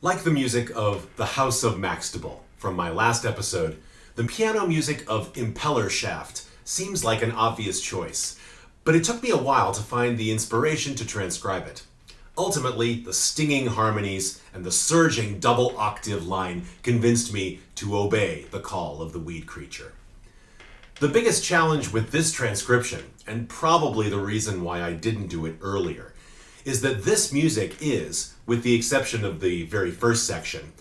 Like the music of The House of Maxtable from my last episode, the piano music of Impeller Shaft seems like an obvious choice, but it took me a while to find the inspiration to transcribe it. Ultimately, the stinging harmonies and the surging double octave line convinced me to obey the call of the weed creature. The biggest challenge with this transcription, and probably the reason why I didn't do it earlier, is that this music is, with the exception of the very first section,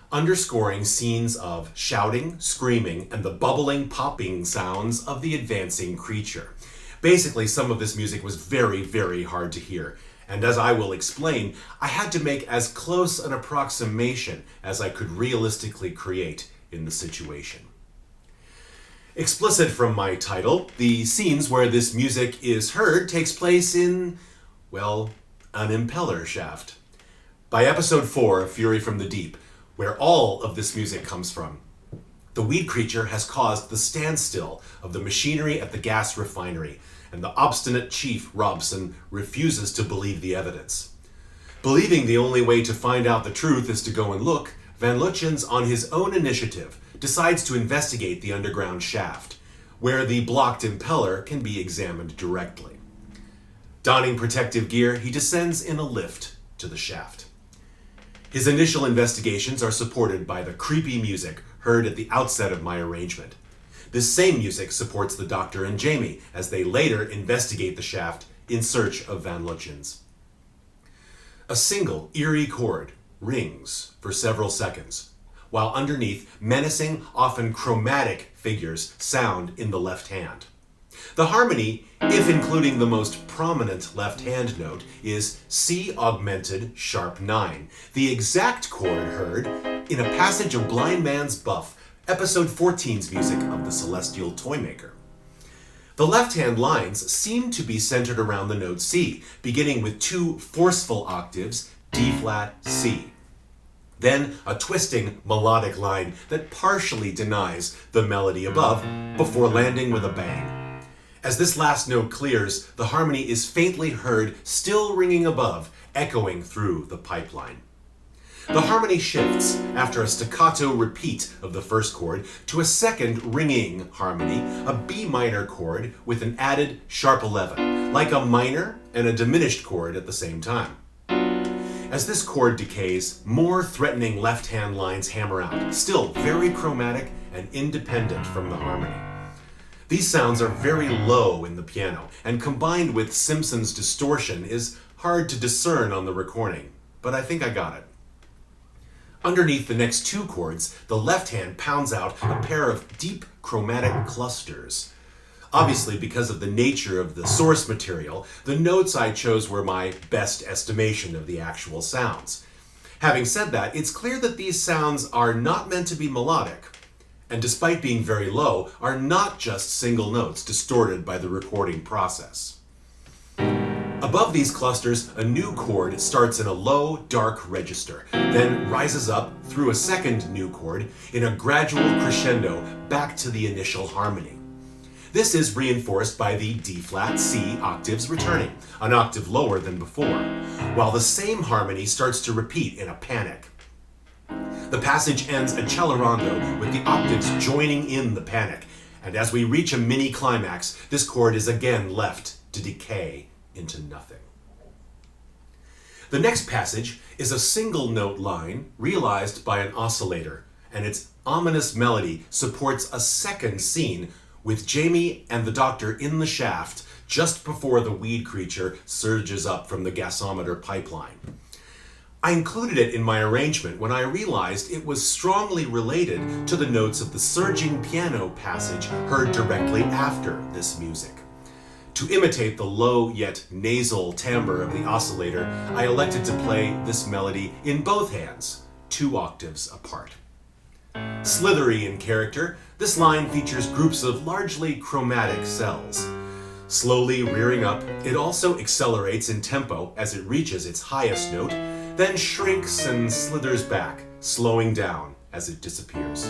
underscoring scenes of shouting, screaming, and the bubbling, popping sounds of the advancing creature. Basically, some of this music was very, very hard to hear, and as I will explain, I had to make as close an approximation as I could realistically create in the situation. Explicit from my title, the scenes where this music is heard takes place in, well, an impeller shaft. By episode 4 of Fury from the Deep, where all of this music comes from, the weed creature has caused the standstill of the machinery at the gas refinery, and the obstinate chief, Robson, refuses to believe the evidence. Believing the only way to find out the truth is to go and look, Van Lutyens, on his own initiative, decides to investigate the underground shaft, where the blocked impeller can be examined directly. Donning protective gear, he descends in a lift to the shaft. His initial investigations are supported by the creepy music heard at the outset of my arrangement. This same music supports the Doctor and Jamie as they later investigate the shaft in search of Van Lutyens. A single, eerie chord rings for several seconds, while underneath, menacing, often chromatic figures sound in the left hand. The harmony, if including the most prominent left-hand note, is C augmented sharp 9, the exact chord heard in a passage of Blind Man's Buff, episode 14's music of the Celestial Toymaker. The left-hand lines seem to be centered around the note C, beginning with two forceful octaves, D-flat, C. Then a twisting melodic line that partially denies the melody above before landing with a bang. As this last note clears, the harmony is faintly heard, still ringing above, echoing through the pipeline. The harmony shifts after a staccato repeat of the first chord to a second ringing harmony, a B minor chord with an added sharp 11, like a minor and a diminished chord at the same time. As this chord decays, more threatening left-hand lines hammer out, still very chromatic and independent from the harmony. These sounds are very low in the piano, and combined with Simpson's distortion is hard to discern on the recording, but I think I got it. Underneath the next two chords, the left hand pounds out a pair of deep chromatic clusters. Obviously, because of the nature of the source material, the notes I chose were my best estimation of the actual sounds. Having said that, it's clear that these sounds are not meant to be melodic, and despite being very low, are not just single notes distorted by the recording process. Above these clusters, a new chord starts in a low, dark register, then rises up through a second new chord in a gradual crescendo back to the initial harmony. This is reinforced by the D-flat C octaves returning, an octave lower than before, while the same harmony starts to repeat in a panic. The passage ends accelerando with the octaves joining in the panic, and as we reach a mini climax, this chord is again left to decay into nothing. The next passage is a single note line realized by an oscillator, and its ominous melody supports a second scene with Jamie and the Doctor in the shaft just before the weed creature surges up from the gasometer pipeline. I included it in my arrangement when I realized it was strongly related to the notes of the surging piano passage heard directly after this music. To imitate the low yet nasal timbre of the oscillator, I elected to play this melody in both hands, 2 octaves apart. Slithery in character, this line features groups of largely chromatic cells. Slowly rearing up, it also accelerates in tempo as it reaches its highest note, then shrinks and slithers back, slowing down as it disappears.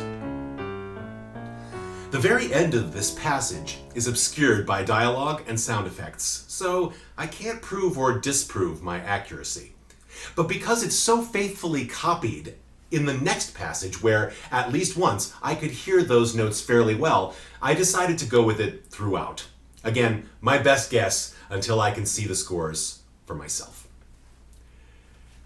The very end of this passage is obscured by dialogue and sound effects, so I can't prove or disprove my accuracy. But because it's so faithfully copied in the next passage, where at least once I could hear those notes fairly well, I decided to go with it throughout. Again, my best guess until I can see the scores for myself.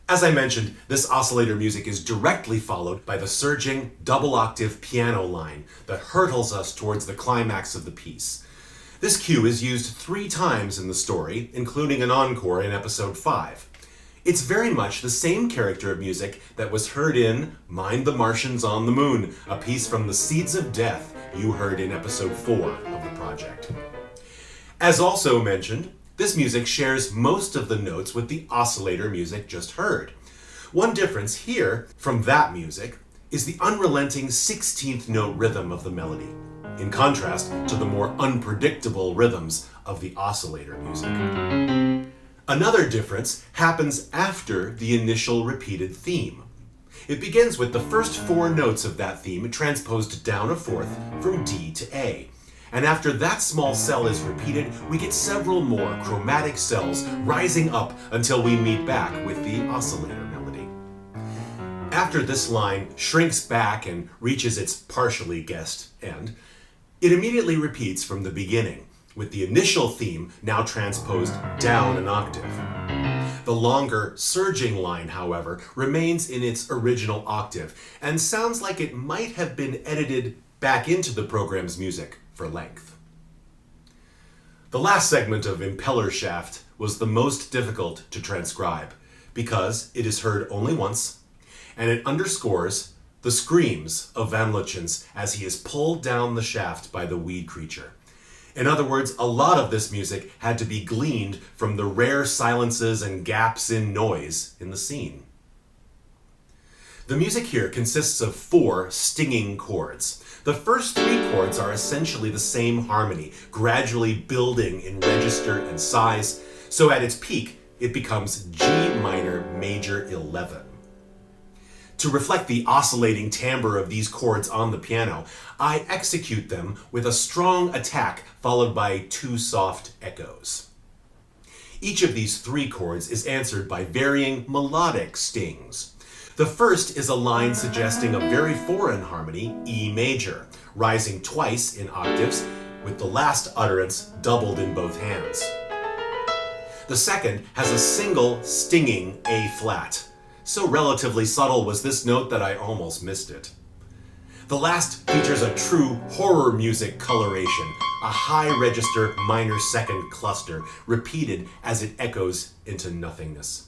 As I mentioned, this oscillator music is directly followed by the surging double-octave piano line that hurtles us towards the climax of the piece. This cue is used 3 times in the story, including an encore in episode 5. It's very much the same character of music that was heard in Mind the Martians on the Moon, a piece from the Seeds of Death you heard in episode 4 of the project. As also mentioned, this music shares most of the notes with the oscillator music just heard. One difference here from that music is the unrelenting 16th note rhythm of the melody, in contrast to the more unpredictable rhythms of the oscillator music. Another difference happens after the initial repeated theme. It begins with the first 4 notes of that theme transposed down a fourth from D to A. And after that small cell is repeated, we get several more chromatic cells rising up until we meet back with the oscillator melody. After this line shrinks back and reaches its partially guessed end, it immediately repeats from the beginning, with the initial theme now transposed down an octave. The longer, surging line, however, remains in its original octave and sounds like it might have been edited back into the program's music for length. The last segment of Impeller Shaft was the most difficult to transcribe because it is heard only once, and it underscores the screams of Van Lutyens as he is pulled down the shaft by the weed creature. In other words, a lot of this music had to be gleaned from the rare silences and gaps in noise in the scene. The music here consists of 4 stinging chords. The first 3 chords are essentially the same harmony, gradually building in register and size, so at its peak, it becomes G minor major 11. To reflect the oscillating timbre of these chords on the piano, I execute them with a strong attack followed by 2 soft echoes. Each of these 3 chords is answered by varying melodic stings. The first is a line suggesting a very foreign harmony, E major, rising twice in octaves, with the last utterance doubled in both hands. The second has a single stinging A flat. So relatively subtle was this note that I almost missed it. The last features a true horror music coloration, a high register minor second cluster, repeated as it echoes into nothingness.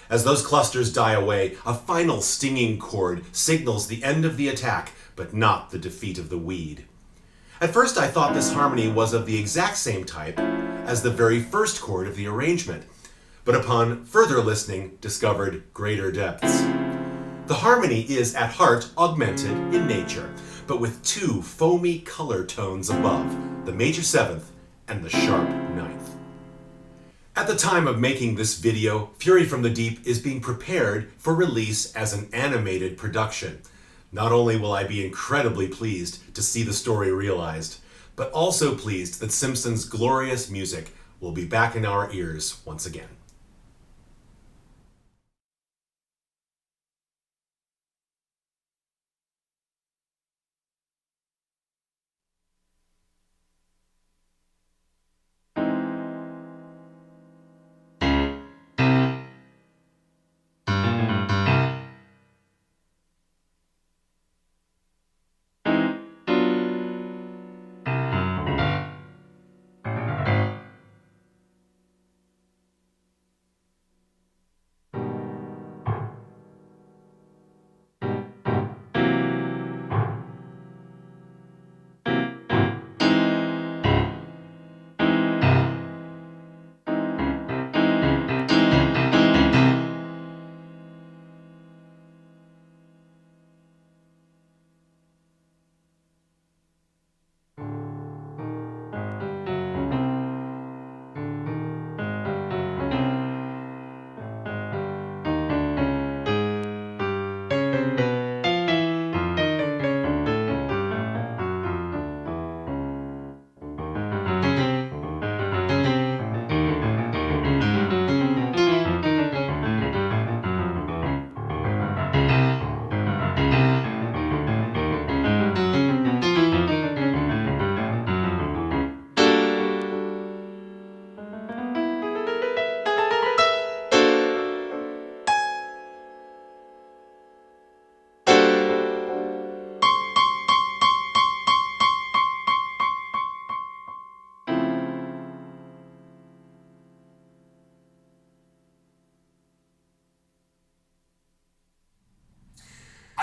As those clusters die away, a final stinging chord signals the end of the attack, but not the defeat of the weed. At first I thought this harmony was of the exact same type as the very first chord of the arrangement, but upon further listening, discovered greater depths. The harmony is at heart augmented in nature, but with 2 foamy color tones above, the major 7th and the sharp 9th. At the time of making this video, Fury from the Deep is being prepared for release as an animated production. Not only will I be incredibly pleased to see the story realized, but also pleased that Simpson's glorious music will be back in our ears once again.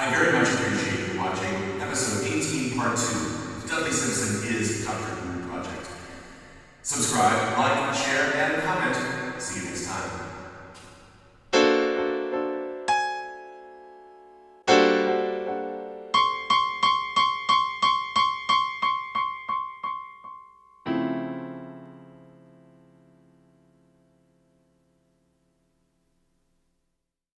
I very much appreciate you watching episode 18, part 2 of the Dudley Simpson is Dr. Who project. Subscribe, like, share, and comment